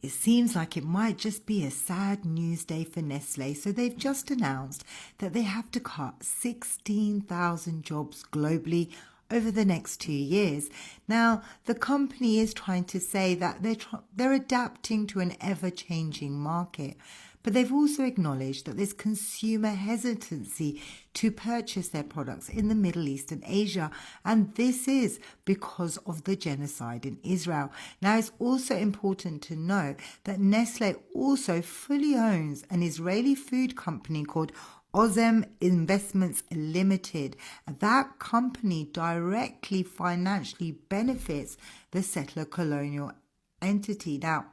It seems like it might just be a sad news day for Nestlé, so they've just announced that they have to cut 16,000 jobs globally over the next 2 years. Now, the company is trying to say that they're adapting to an ever-changing market, but they've also acknowledged that there's consumer hesitancy to purchase their products in the Middle East and Asia, and this is because of the genocide in Israel. Now, it's also important to know that Nestle also fully owns an Israeli food company called Ozem Investments Limited. That company directly financially benefits the settler colonial entity. Now,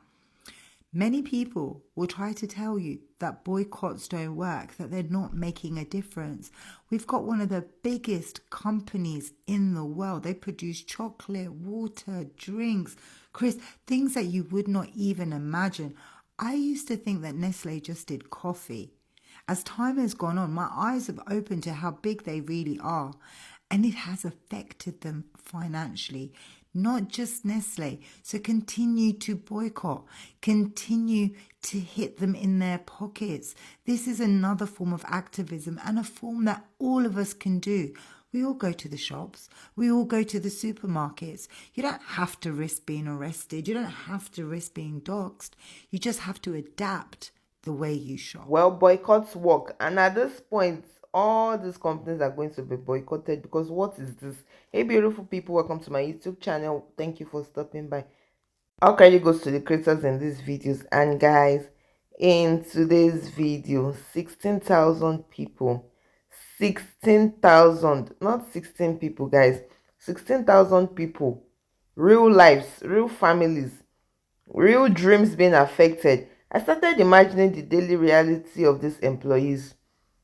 many people will try to tell you that boycotts don't work, that they're not making a difference. We've got one of the biggest companies in the world. They produce chocolate, water, drinks, crisps, things that you would not even imagine. I used to think that Nestle just did coffee. As time has gone on, my eyes have opened to how big they really are, and it has affected them financially. Not just Nestle. So continue to boycott, continue to hit them in their pockets. This is another form of activism and a form that all of us can do. We all go to the shops. We all go to the supermarkets. You don't have to risk being arrested. You don't have to risk being doxxed. You just have to adapt the way you shop. Well, boycotts work, and at this point all these companies are going to be boycotted, because what is this? Hey beautiful people, welcome to my YouTube channel. Thank you for stopping by. All credit goes to the creators in these videos. And guys, in today's video, 16,000 people, 16,000, not 16 people guys, 16,000 people, real lives, real families, real dreams being affected. I started imagining the daily reality of these employees,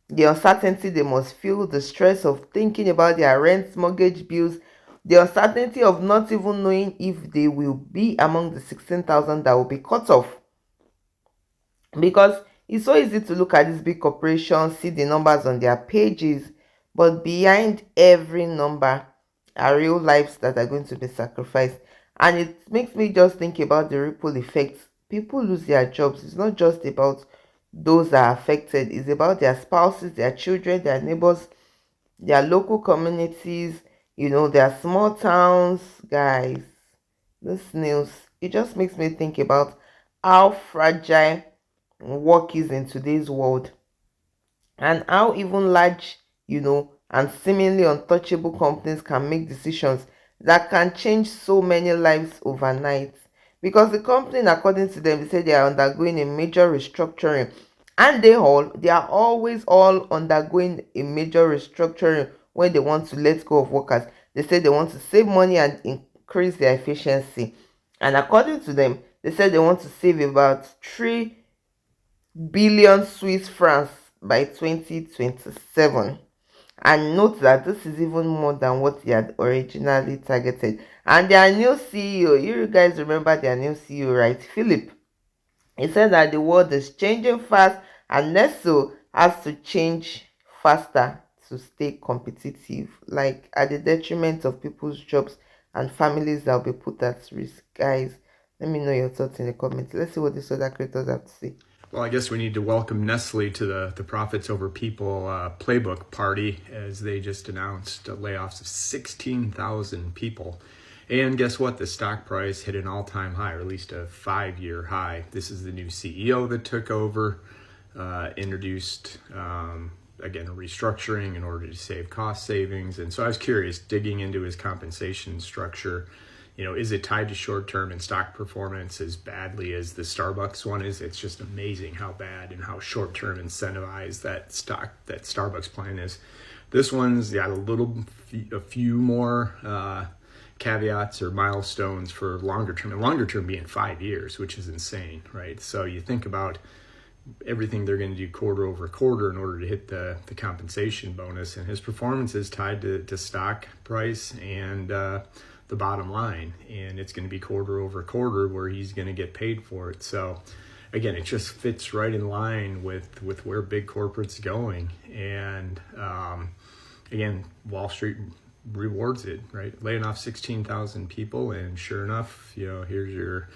the uncertainty they must feel, the stress of thinking about their rent, mortgage bills, the uncertainty of not even knowing if they will be among the 16,000 that will be cut off. Because it's so easy to look at these big corporations, see the numbers on their pages, but behind every number are real lives that are going to be sacrificed. And it makes me just think about the ripple effects. People lose their jobs. It's not just about those that are affected, it's about their spouses, their children, their neighbors, their local communities, their small towns. Guys, this news, it just makes me think about how fragile work is in today's world, and how even large, and seemingly untouchable companies can make decisions that can change so many lives overnight. Because the company, according to them, they say they are undergoing a major restructuring, and they are always all undergoing a major restructuring when they want to let go of workers. They say they want to save money and increase their efficiency, and according to them, they said they want to save about 3 billion Swiss francs by 2027. And note that this is even more than what they had originally targeted. And their new CEO, you guys remember their new CEO, right? Philip. He said that the world is changing fast, and Nestle has to change faster to stay competitive, like at the detriment of people's jobs and families that will be put at risk. Guys, let me know your thoughts in the comments. Let's see what these other creators have to say. Well, I guess we need to welcome Nestle to the Profits Over People playbook party, as they just announced layoffs of 16,000 people. And guess what? The stock price hit an all-time high, or at least a 5-year high. This is the new CEO that took over, introduced, again, a restructuring in order to save cost savings. And so I was curious, digging into his compensation structure, is it tied to short-term and stock performance as badly as the Starbucks one is? It's just amazing how bad and how short-term incentivized that Starbucks plan is. This one's got a few more caveats or milestones for longer term, and longer term being 5 years, which is insane, right? So you think about everything they're going to do quarter over quarter in order to hit the compensation bonus, and his performance is tied to stock price and the bottom line, and it's going to be quarter over quarter where he's going to get paid for it. So again, it just fits right in line with where big corporate's going. And again, Wall Street rewards it, right? Laying off 16,000 people, and sure enough, here's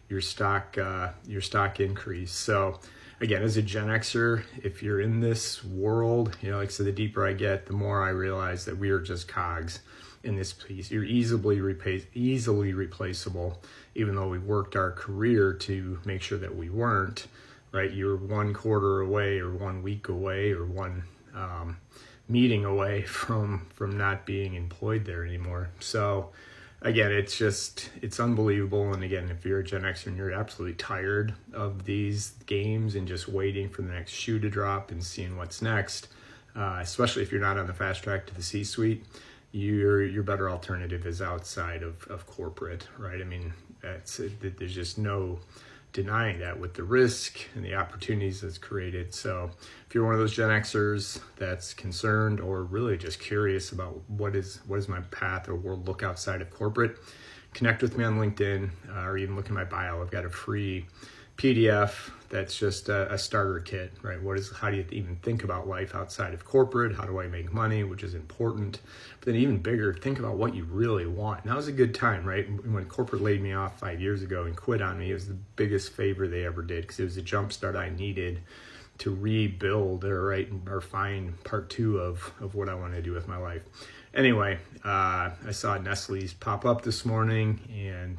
your stock increase. So again, as a Gen Xer, if you're in this world, like I said, the deeper I get, the more I realize that we are just cogs in this piece. You're easily replaceable, even though we worked our career to make sure that we weren't, right? You're 1 quarter away or 1 week away or one meeting away from not being employed there anymore. So again, it's unbelievable. And again, if you're a Gen Xer and you're absolutely tired of these games and just waiting for the next shoe to drop and seeing what's next, especially if you're not on the fast track to the C-suite, your better alternative is outside of corporate, right? I mean, there's just no denying that with the risk and the opportunities that's created. So if you're one of those Gen Xers that's concerned or really just curious about what is my path or will look outside of corporate, connect with me on LinkedIn or even look in my bio. I've got a free PDF that's just a starter kit, right? How do you even think about life outside of corporate? How do I make money, which is important? But then even bigger, think about what you really want. Now is a good time, right? When corporate laid me off 5 years ago and quit on me, it was the biggest favor they ever did because it was the jump start I needed to rebuild or find part 2 of what I want to do with my life. Anyway, I saw Nestlé's pop up this morning, and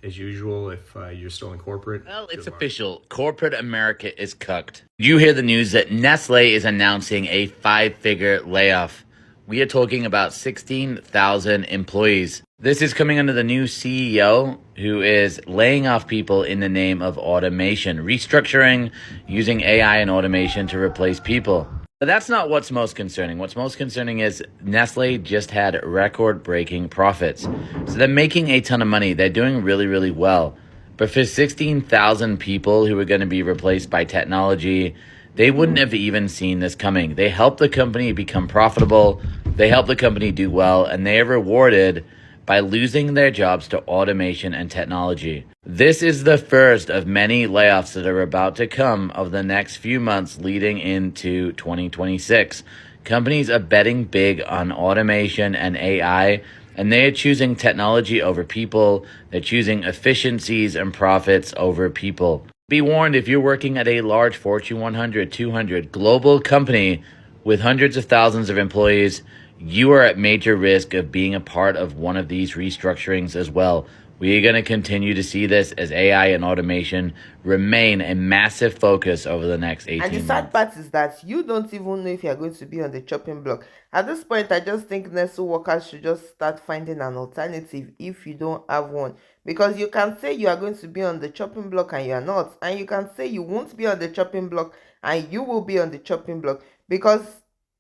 as usual, if you're still in corporate. Well, it's official. Corporate America is cucked. You hear the news that Nestlé is announcing a 5-figure layoff. We are talking about 16,000 employees. This is coming under the new CEO who is laying off people in the name of automation, restructuring, using AI and automation to replace people. But that's not what's most concerning. What's most concerning is Nestlé just had record-breaking profits. So they're making a ton of money. They're doing really, really well. But for 16,000 people who are going to be replaced by technology, they wouldn't have even seen this coming. They helped the company become profitable. They helped the company do well, and they are rewarded by losing their jobs to automation and technology. This is the first of many layoffs that are about to come over the next few months leading into 2026. Companies are betting big on automation and AI, and they are choosing technology over people. They're choosing efficiencies and profits over people. Be warned, if you're working at a large Fortune 100, 200 global company with hundreds of thousands of employees, you are at major risk of being a part of one of these restructurings as well. We are going to continue to see this as AI and automation remain a massive focus over the next 18 months. And the sad part is that you don't even know if you're going to be on the chopping block. At this point, I just think Nestlé workers should just start finding an alternative if you don't have one. Because you can say you are going to be on the chopping block and you are not. And you can say you won't be on the chopping block and you will be on the chopping block. Because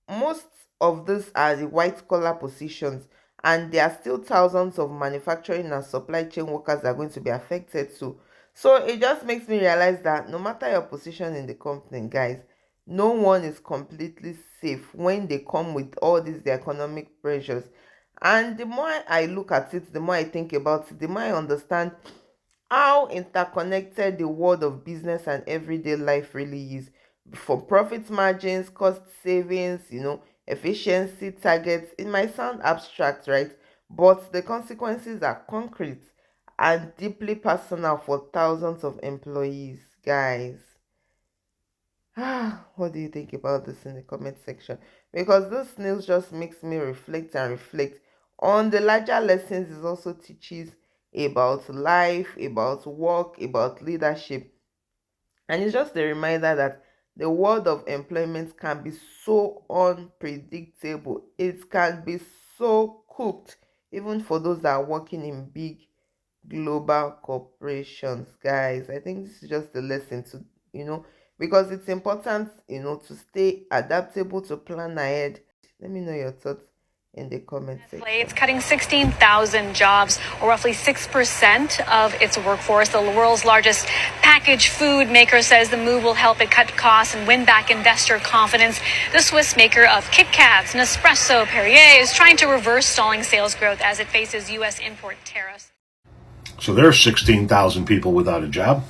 most of these are the white collar positions, and there are still thousands of manufacturing and supply chain workers that are going to be affected too. So it just makes me realize that no matter your position in the company, guys, no one is completely safe when they come with all these economic pressures. And the more I look at it, the more I think about it, the more I understand how interconnected the world of business and everyday life really is. For profit margins, cost savings, efficiency targets. It might sound abstract, right? But the consequences are concrete and deeply personal for thousands of employees, guys. What do you think about this in the comment section? Because this news just makes me reflect on the larger lessons it also teaches about life, about work, about leadership. And it's just a reminder that the world of employment can be so unpredictable. It can be so cooked, even for those that are working in big global corporations, guys. I think this is just a lesson to, because it's important, to stay adaptable, to plan ahead. Let me know your thoughts in the comment section. It's cutting 16,000 jobs, or roughly 6% of its workforce. The world's largest packaged food maker says the move will help it cut costs and win back investor confidence. The Swiss maker of Kit Kats, Nespresso, Perrier is trying to reverse stalling sales growth as it faces U.S. import tariffs. So there are 16,000 people without a job,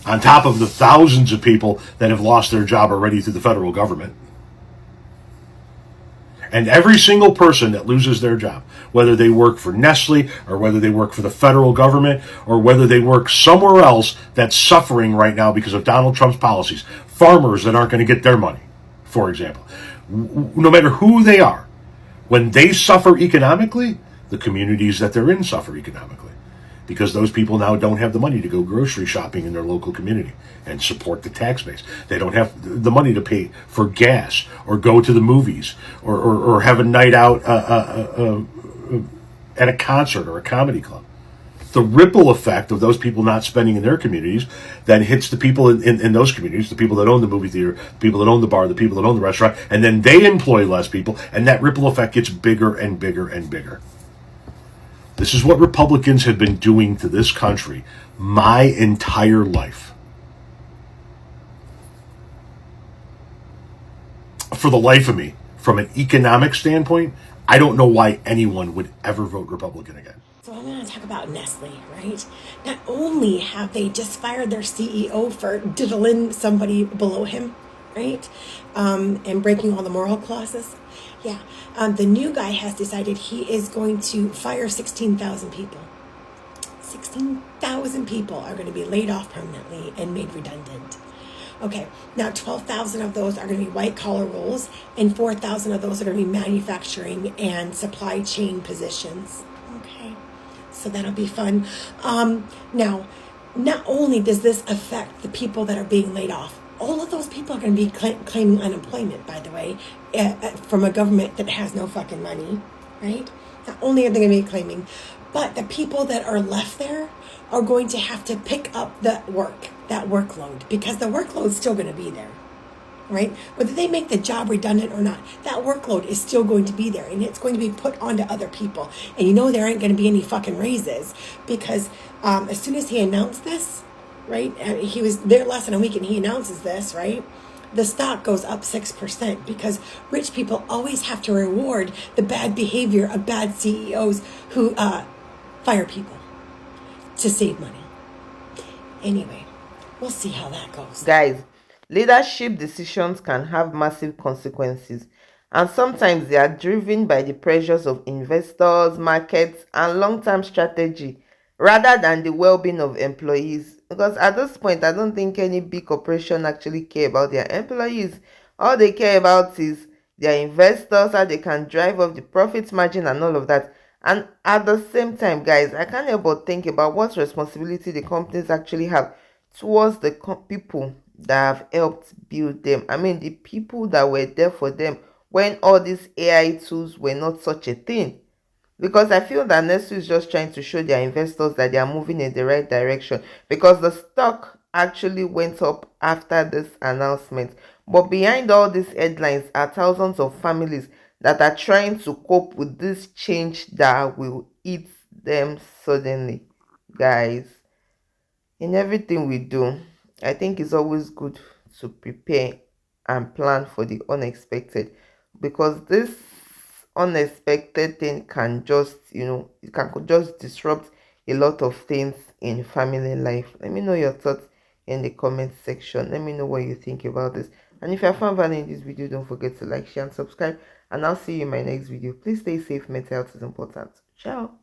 on top of the thousands of people that have lost their job already to the federal government. And every single person that loses their job, whether they work for Nestle or whether they work for the federal government or whether they work somewhere else that's suffering right now because of Donald Trump's policies, farmers that aren't going to get their money, for example, no matter who they are, when they suffer economically, the communities that they're in suffer economically because those people now don't have the money to go grocery shopping in their local community and support the tax base. They don't have the money to pay for gas or go to the movies or have a night out at a concert or a comedy club. The ripple effect of those people not spending in their communities then hits the people in those communities, the people that own the movie theater, the people that own the bar, the people that own the restaurant, and then they employ less people, and that ripple effect gets bigger and bigger and bigger. This is what Republicans have been doing to this country my entire life. For the life of me, from an economic standpoint, I don't know why anyone would ever vote Republican again. So I'm going to talk about Nestle, right? Not only have they just fired their CEO for diddling somebody below him, right? And breaking all the moral clauses. Yeah. The new guy has decided he is going to fire 16,000 people. 16,000 people are going to be laid off permanently and made redundant. Okay, now 12,000 of those are going to be white collar roles and 4,000 of those are going to be manufacturing and supply chain positions. Okay, so that'll be fun. Now, not only does this affect the people that are being laid off, all of those people are going to be claiming unemployment, by the way, from a government that has no fucking money, right? Not only are they going to be claiming, but the people that are left there are going to have to pick up that workload, because the workload's still going to be there, right? Whether they make the job redundant or not, that workload is still going to be there, and it's going to be put onto other people. And you know there ain't going to be any fucking raises, because as soon as he announced this, right? He was there less than a week and he announces this, right? The stock goes up 6% because rich people always have to reward the bad behavior of bad CEOs who fire people to save money. Anyway, we'll see how that goes. Guys, leadership decisions can have massive consequences, and sometimes they are driven by the pressures of investors, markets, and long-term strategy rather than the well-being of employees. Because at this point, I don't think any big corporation actually care about their employees. All they care about is their investors, how they can drive up the profit margin and all of that. And at the same time, guys, I can't help but think about what responsibility the companies actually have towards the people that have helped build them. I mean, the people that were there for them when all these AI tools were not such a thing. Because I feel that Nestlé is just trying to show their investors that they are moving in the right direction, because the stock actually went up after this announcement. But behind all these headlines are thousands of families that are trying to cope with this change that will eat them suddenly. Guys, in everything we do, I think it's always good to prepare and plan for the unexpected, because this unexpected thing can just, it can just disrupt a lot of things in family life. Let me know your thoughts in the comment section. Let me know what you think about this, and if you have found value in this video, don't forget to like, share, and subscribe, and I'll see you in my next video. Please stay safe. Mental health is important. Ciao.